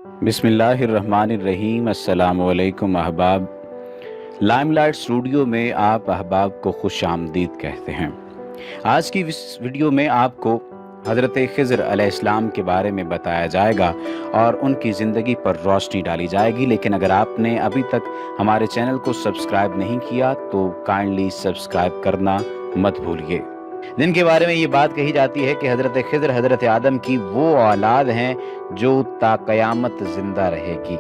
बिस्मिल्लाहिर्रहमानिर्रहीम। अस्सलामुअलैकुम अहबाब। लाइमलाइट स्टूडियो में आप अहबाब को खुश आमदीद कहते हैं। आज की इस वीडियो में आपको हज़रत खिज़र अलैहिस्सलाम के बारे में बताया जाएगा और उनकी ज़िंदगी पर रोशनी डाली जाएगी। लेकिन अगर आपने अभी तक हमारे चैनल को सब्सक्राइब नहीं किया तो काइंडली सब्सक्राइब करना मत भूलिए। जिनके बारे में ये बात कही जाती है कि हज़रत खिज़र हज़रत आदम की वो औलाद हैं जो ता क़यामत ज़िंदा रहेगी।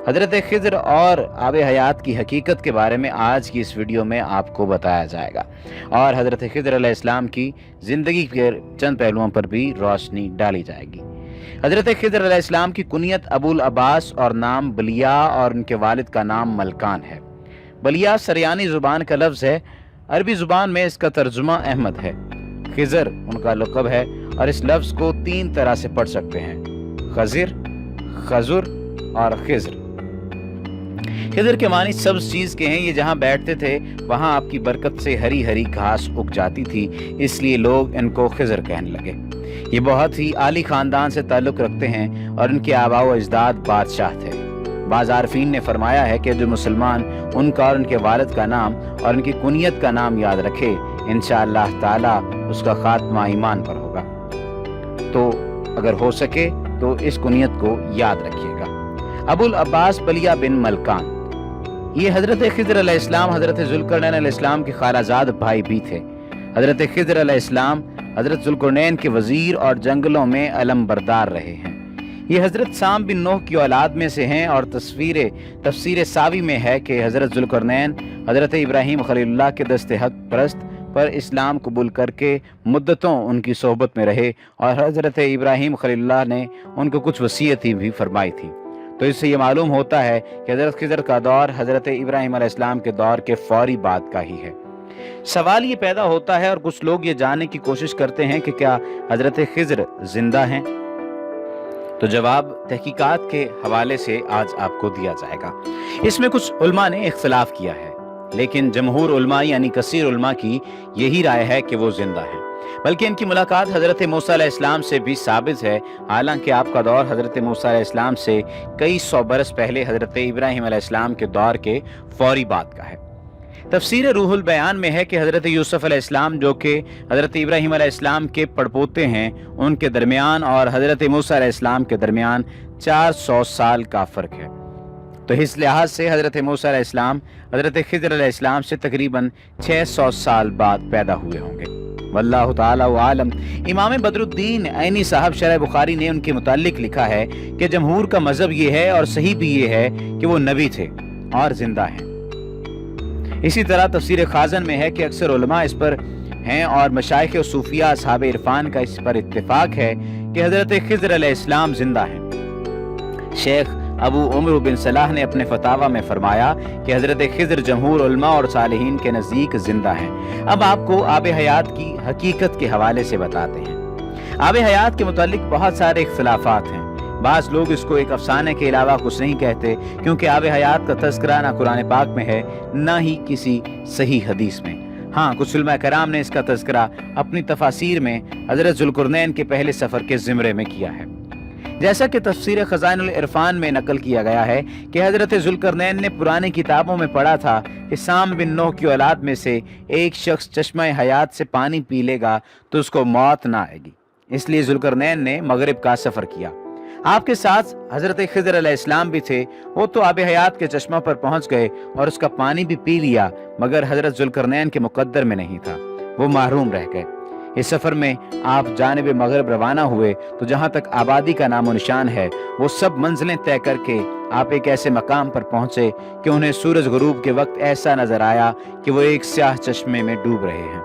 हज़रत खिज़र और आब हयात की हकीकत के बारे में आज की इस वीडियो में आपको बताया जाएगा और हज़रत खिज़र अलैहिस्सलाम की ज़िंदगी के चंद पहलुओं पर भी रोशनी डाली जाएगी। हज़रत खिज़र अलैहिस्सलाम की कुनियत अबुल अब्बास और नाम बलिया और उनके वालिद का नाम मलकान है। बलिया सरयानी ज़ुबान का लफ्ज़ है, अरबी ज़ुबान में इसका तर्जुमा अहमद है। खिज़र उनका लक़ब है और इस लफ्ज़ को 3 तरह से पढ़ सकते हैं, खज़िर, खज़ुर और खिज़र। खिज़र के मानी सब चीज़ के हैं। ये जहाँ बैठते थे वहाँ आपकी बरकत से हरी हरी घास उग जाती थी, इसलिए लोग इनको खिज़र कहने लगे। ये बहुत ही आली ख़ानदान से ताल्लुक़ रखते हैं और इनके आबा व अजदाद बादशाह थे। बाज़ आरफीन ने फरमाया है कि जो मुसलमान उनका और उनके वालिद का नाम और उनकी कुनियत का नाम याद रखे, इंशाअल्लाह ताला उसका खात्मा ईमान पर होगा। तो अगर हो सके तो इस कुनियत को याद रखिएगा। अबुल अब्बास बलिया बिन मलकान, ये हज़रत खिज़र अलैहिस्सलाम हज़रत ज़ुल्करनैन अलैहिस्सलाम के खालाजाद भाई भी थे। हज़रत खिज़र अलैहिस्सलाम हज़रत ज़ुल्करनैन के वज़ीर और जंगलों में अलम बरदार रहे हैं। ये हज़रत साम बिन नूह की औलाद में से हैं और तफसीर सावी में है कि हज़रत ज़ुल्करनैन हज़रत इब्राहीम खलीलुल्लाह के दस्ते हक परस्त पर इस्लाम कबूल करके मुद्दतों उनकी सोहबत में रहे और हज़रत इब्राहीम खलीलुल्लाह ने उनको कुछ वसीयतें भी फरमाई थी। तो इससे ये मालूम होता है कि हज़रत खिज़र का दौर हज़रत इब्राहीम अलैहिस्सलाम के दौर के फौरी बाद का ही है। सवाल ये पैदा होता है और कुछ लोग ये जानने की कोशिश करते हैं कि क्या हज़रत खिज़र जिंदा हैं। तो जवाब तहकीकात के हवाले से आज आपको दिया जाएगा। इसमें कुछ उलमा ने इख्तिलाफ किया है, लेकिन जमहूर उलमा यानी कसीर उलमा की यही राय है कि वो जिंदा हैं। बल्कि इनकी मुलाकात हज़रत मूसा अलैहिस्सलाम से भी साबित है। हालांकि आपका दौर हज़रत मूसा अलैहिस्सलाम से कई सौ बरस पहले हज़रत इब्राहीम अलैहिस्सलाम के दौर के फौरी बाद का है। तफसीर रूहुल बयान में है कि हज़रत यूसुफ अलैहिस्सलाम जो कि हज़रत इब्राहीम अलैहिस्सलाम के पड़पोते हैं, उनके दरमियान और हज़रत मूसा अलैहिस्सलाम के दरमियान 400 साल का फ़र्क है। तो इस लिहाज से हज़रत मूसा अलैहिस्सलाम हज़रत खिज़र अलैहिस्सलाम से तकरीबन 600 साल बाद पैदा हुए होंगे। वल्लाहु ताला आलम। इमाम बदरुद्दीन ऐनी साहब शरह बुखारी ने उनके मुताल्लिक लिखा है कि जमहूर का मज़हब ये है और सही भी ये है कि वो नबी थे और जिंदा हैं। इसी तरह तफसीर खाज़न में है कि अक्सर उलमा इस पर हैं और मशाइख और सूफिया असहाब इरफान का इस पर इत्तिफाक है कि हज़रत खिज़र अलैहिस्सलाम जिंदा हैं। शेख अबू उमर बिन सलाह ने अपने फतावा में फरमाया कि हज़रत खिज़र जमहूर उलमा और सालिहीन के नज़दीक जिंदा हैं। अब आपको आब हयात की हकीकत के हवाले से बताते हैं। आब हयात के मुतालिक बहुत सारे इख्तिलाफात हैं। बाज़ लोग इसको एक अफसाने के अलावा कुछ नहीं कहते, क्योंकि आब हयात का तज़किरा ना कुरान पाक में है ना ही किसी सही हदीस में। हाँ, कुछ उलमा कराम ने इसका तज़किरा अपनी तफासीर में हज़रत ज़ुल्करनैन के पहले सफ़र के ज़िम्रे में किया है। जैसा कि तफसीर खज़ाइनुल इरफान में नकल किया गया है कि हज़रत ज़ुल्करनैन ने पुरानी किताबों में पढ़ा था कि साम बिन नूह की औलाद में से एक शख्स चश्मा हयात से पानी पी लेगा तो उसको मौत ना आएगी। इसलिए ज़ुल्करनैन ने मगरिब का सफ़र किया। आपके साथ हज़रत खिज़र अलैहिस्सलाम भी थे। वो तो आब हयात के चश्मा पर पहुंच गए और उसका पानी भी पी लिया, मगर हज़रत ज़ुल्करनैन के मुक़द्दर में नहीं था, वो महरूम रह गए। इस सफ़र में आप जानिब मगरिब रवाना हुए तो जहाँ तक आबादी का नामो निशान है वो सब मंजिलें तय करके आप एक ऐसे मकाम पर पहुँचे कि उन्हें सूरज गुरूब के वक्त ऐसा नज़र आया कि वो एक स्याह चश्मे में डूब रहे हैं।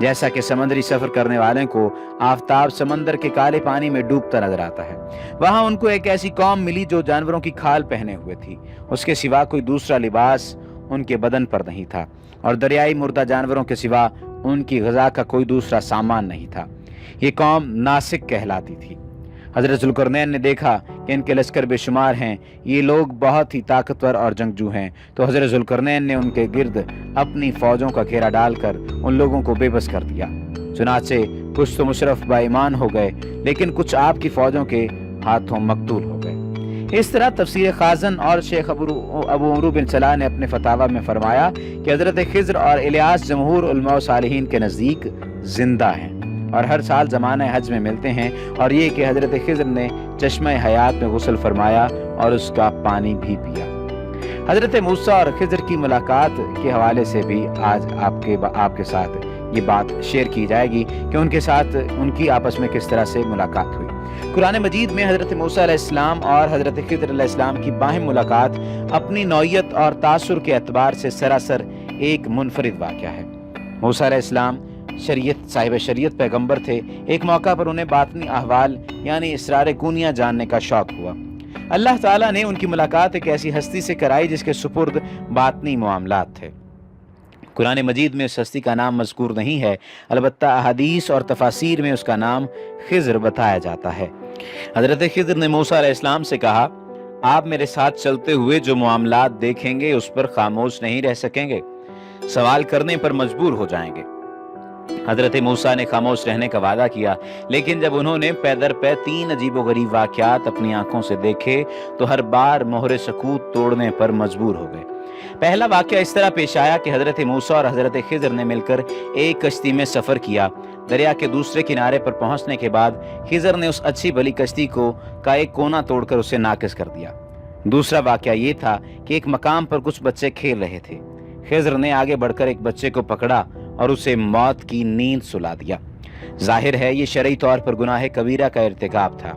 जैसा कि समंदरी सफ़र करने वाले को आफताब समंदर के काले पानी में डूबता नजर आता है। वहाँ उनको एक ऐसी कौम मिली जो जानवरों की खाल पहने हुए थी, उसके सिवा कोई दूसरा लिबास उनके बदन पर नहीं था और दरियाई मुर्दा जानवरों के सिवा उनकी ग़िज़ा का कोई दूसरा सामान नहीं था। ये कौम नासिक कहलाती थी। हज़रत ज़ुल्करनैन ने देखा कि इनके लश्कर बेशुमार हैं, ये लोग बहुत ही ताकतवर और जंगजू हैं। तो हज़रत ज़ुल्करनैन ने उनके गिर्द अपनी फ़ौजों का घेरा डालकर उन लोगों को बेबस कर दिया। चुनाचे कुछ तो मुशर्रफ बाईमान हो गए, लेकिन कुछ आपकी फ़ौजों के हाथों मकतूल हो गए। اس طرح تفسیر خازن اور شیخ ابو عمرو بن صلاح نے اپنے فتاوی میں فرمایا کہ حضرت خضر اور الیاس جمہور علماء و صالحین کے نزدیک زندہ ہیں اور ہر سال زمانہ حج میں ملتے ہیں، اور یہ کہ حضرت خضر نے چشمہ حیات میں غسل فرمایا اور اس کا پانی بھی پیا۔ حضرت موسیٰ اور خضر کی ملاقات کے حوالے سے بھی آج آپ کے ساتھ یہ بات شیئر کی جائے گی کہ ان کے ساتھ ان کی آپس میں کس طرح سے ملاقات ہوئی۔ قرآن مجید میں حضرت موسیٰ علیہ السلام اور حضرت خضر علیہ السلام کی باہم ملاقات اپنی نوعیت اور تاثر کے اعتبار سے سراسر ایک منفرد واقعہ ہے۔ موسیٰ علیہ السلام صاحب شریعت پیغمبر تھے۔ ایک موقع پر انہیں باطنی احوال یعنی اسرار کونیاں جاننے کا شوق ہوا۔ اللہ تعالیٰ نے ان کی ملاقات ایک ایسی ہستی سے کرائی جس کے سپرد باطنی معاملات تھے۔ قرآن مجید میں اس ہستی کا نام مذکور نہیں ہے، البتہ احادیث اور تفاسیر میں اس کا نام خضر بتایا جاتا ہے۔ حضرت خضر نے موسیٰ علیہ السلام سے کہا، آپ میرے ساتھ چلتے ہوئے جو معاملات دیکھیں گے اس پر خاموش نہیں رہ سکیں گے، سوال کرنے پر مجبور ہو جائیں گے۔ حضرت موسیٰ نے خاموش رہنے کا وعدہ کیا، لیکن جب انہوں نے پے در پے 3 عجیب و غریب واقعات اپنی آنکھوں سے دیکھے تو ہر بار مہر سکوت توڑنے پر مجبور ہو گئے۔ پہلا واقعہ اس طرح پیش آیا کہ حضرت موسیٰ اور حضرت خضر نے مل کر ایک کشتی میں سفر کیا۔ دریا کے دوسرے کنارے پر پہنچنے کے بعد خضر نے اس اچھی بھلی کشتی کا ایک کونا توڑ کر اسے ناقص کر دیا۔ دوسرا واقعہ یہ تھا کہ ایک مقام پر کچھ بچے کھیل رہے تھے۔ خضر نے آگے بڑھ کر ایک بچے کو پکڑا اور اسے موت کی نیند سلا دیا۔ ظاہر ہے یہ شرعی طور پر گناہ کبیرہ کا ارتکاب تھا۔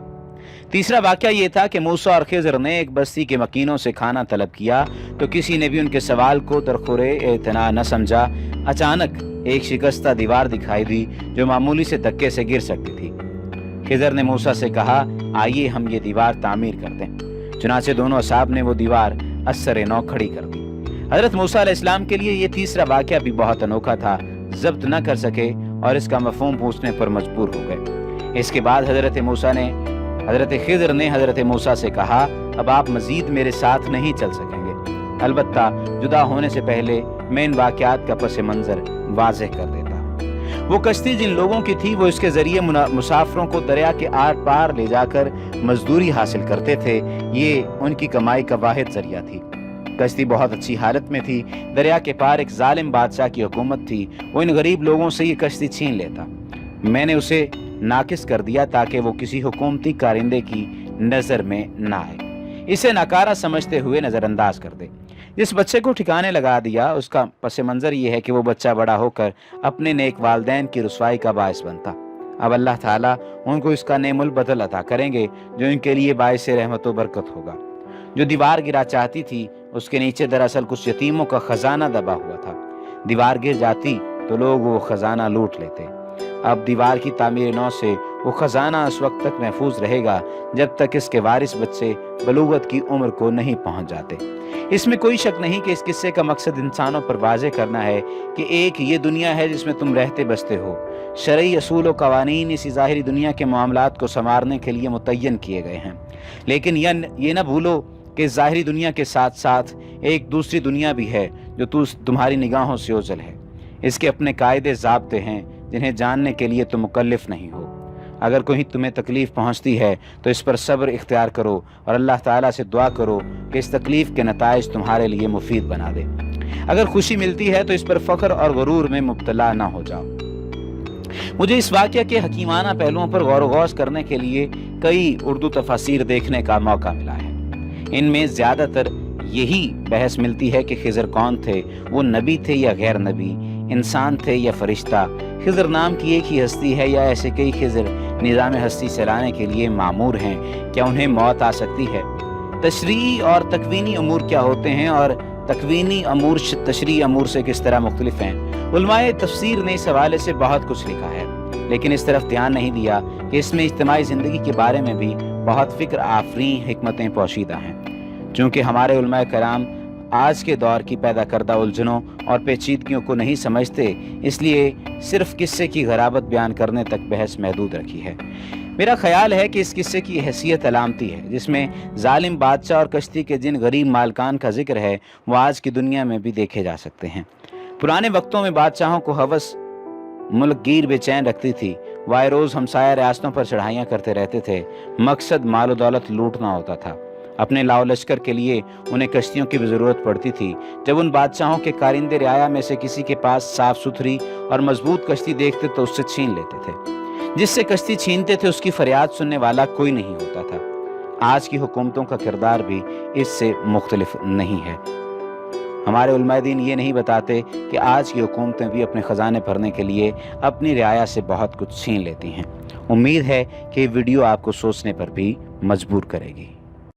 تیسرا واقعہ یہ تھا کہ موسیٰ اور خضر نے ایک بستی کے مکینوں سے کھانا طلب کیا تو کسی نے بھی ان کے سوال کو درخور اعتنا نہ سمجھا۔ اچانک ایک شکستہ دیوار دکھائی دی جو معمولی سے دھکے سے گر سکتی تھی۔ خضر نے موسیٰ سے کہا، آئیے ہم یہ دیوار تعمیر کر دیں۔ چنانچہ دونوں اصحاب نے وہ دیوار اثر نو کھڑی کر دی۔ حضرت موسیٰ علیہ السلام کے لیے یہ تیسرا واقعہ بھی بہت انوکھا تھا، ضبط نہ کر سکے اور اس کا مفہوم پوچھنے پر مجبور ہو گئے۔ اس کے بعد حضرت خضر نے حضرت موسیٰ سے کہا، اب آپ مزید میرے ساتھ نہیں چل سکیں گے، البتہ جدا ہونے سے پہلے میں ان واقعات کا پس منظر واضح کر دیتا ہوں۔ وہ کشتی جن لوگوں کی تھی وہ اس کے ذریعے مسافروں کو دریا کے آر پار لے جا کر مزدوری حاصل کرتے تھے، یہ ان کی کمائی کا واحد ذریعہ تھی۔ کشتی بہت اچھی حالت میں تھی۔ دریا کے پار ایک ظالم بادشاہ کی حکومت تھی، وہ ان غریب لوگوں سے یہ کشتی چھین لیتا۔ میں نے اسے ناقص کر دیا تاکہ وہ کسی حکومتی کارندے کی نظر میں نہ آئے، اسے ناکارہ سمجھتے ہوئے نظر انداز کر دے۔ جس بچے کو ٹھکانے لگا دیا اس کا پس منظر یہ ہے کہ وہ بچہ بڑا ہو کر اپنے نیک والدین کی رسوائی کا باعث بنتا۔ اب اللہ تعالیٰ ان کو اس کا نعم البدل عطا کریں گے جو ان کے لیے باعث رحمت و برکت ہوگا۔ جو دیوار گرا چاہتی تھی اس کے نیچے دراصل کچھ یتیموں کا خزانہ دبا ہوا تھا۔ دیوار گر جاتی تو لوگ وہ خزانہ لوٹ لیتے۔ اب دیوار کی تعمیر نو سے وہ خزانہ اس وقت تک محفوظ رہے گا جب تک اس کے وارث بچے بلوغت کی عمر کو نہیں پہنچ جاتے۔ اس میں کوئی شک نہیں کہ اس قصے کا مقصد انسانوں پر واضح کرنا ہے کہ ایک یہ دنیا ہے جس میں تم رہتے بستے ہو۔ شرعی اصول و قوانین اسی ظاہری دنیا کے معاملات کو سنوارنے کے لیے متعین کیے گئے ہیں، لیکن یہ نہ بھولو کہ ظاہری دنیا کے ساتھ ساتھ ایک دوسری دنیا بھی ہے جو تمہاری نگاہوں سے اوجھل ہے۔ اس کے اپنے قاعدے ضابطے ہیں جنہیں جاننے کے لیے تم مکلف نہیں ہو۔ اگر کوئی تمہیں تکلیف پہنچتی ہے تو اس پر صبر اختیار کرو اور اللہ تعالیٰ سے دعا کرو کہ اس تکلیف کے نتائج تمہارے لیے مفید بنا دے۔ اگر خوشی ملتی ہے تو اس پر فخر اور غرور میں مبتلا نہ ہو جاؤ۔ مجھے اس واقعہ کے حکیمانہ پہلوؤں پر غور و غوص کرنے کے لیے کئی اردو تفاسیر دیکھنے کا موقع ملا ہے۔ ان میں زیادہ تر یہی بحث ملتی ہے کہ خضر کون تھے، وہ نبی تھے یا غیر نبی، انسان تھے یا فرشتہ، خضر نام کی ایک ہی ہستی ہے یا ایسے کئی خضر نظام ہستی چلانے کے لیے معمور ہیں، کیا انہیں موت آ سکتی ہے؟ تشریعی اور تکوینی امور کیا ہوتے ہیں اور تکوینی امور تشریعی امور سے کس طرح مختلف ہیں؟ علماء تفسیر نے اس حوالے سے بہت کچھ لکھا ہے، لیکن اس طرف دھیان نہیں دیا کہ اس میں اجتماعی زندگی کے بارے میں بھی بہت فکر آفرین حکمتیں پوشیدہ ہیں۔ چونکہ ہمارے علماء کرام آج کے دور کی پیدا کردہ الجھنوں اور پیچیدگیوں کو نہیں سمجھتے، اس لیے صرف قصے کی غرابت بیان کرنے تک بحث محدود رکھی ہے۔ میرا خیال ہے کہ اس قصے کی حیثیت علامتی ہے، جس میں ظالم بادشاہ اور کشتی کے جن غریب مالکان کا ذکر ہے وہ آج کی دنیا میں بھی دیکھے جا سکتے ہیں۔ پرانے وقتوں میں بادشاہوں کو ہوس ملک گیر بے چین رکھتی تھی، وہ آئے روز ہمسایہ ریاستوں پر چڑھائیاں کرتے رہتے تھے، مقصد مال و دولت لوٹنا ہوتا تھا۔ अपने लाओ लश्कर के लिए उन्हें कश्तियों की भी ज़रूरत पड़ती थी। जब उन बादशाहों के कारिंदे रियाया में से किसी के पास साफ सुथरी और मजबूत कश्ती देखते तो उससे छीन लेते थे। जिससे कश्ती छीनते थे उसकी फरियाद सुनने वाला कोई नहीं होता था। आज की हुकूमतों का किरदार भी इससे मुख्तलिफ नहीं है। हमारे उलमाए दीन ये नहीं बताते कि आज की हुकूमतें भी अपने ख़जाने भरने के लिए अपनी रियाया से बहुत कुछ छीन लेती हैं। उम्मीद है कि वीडियो आपको सोचने पर भी मजबूर करेगी।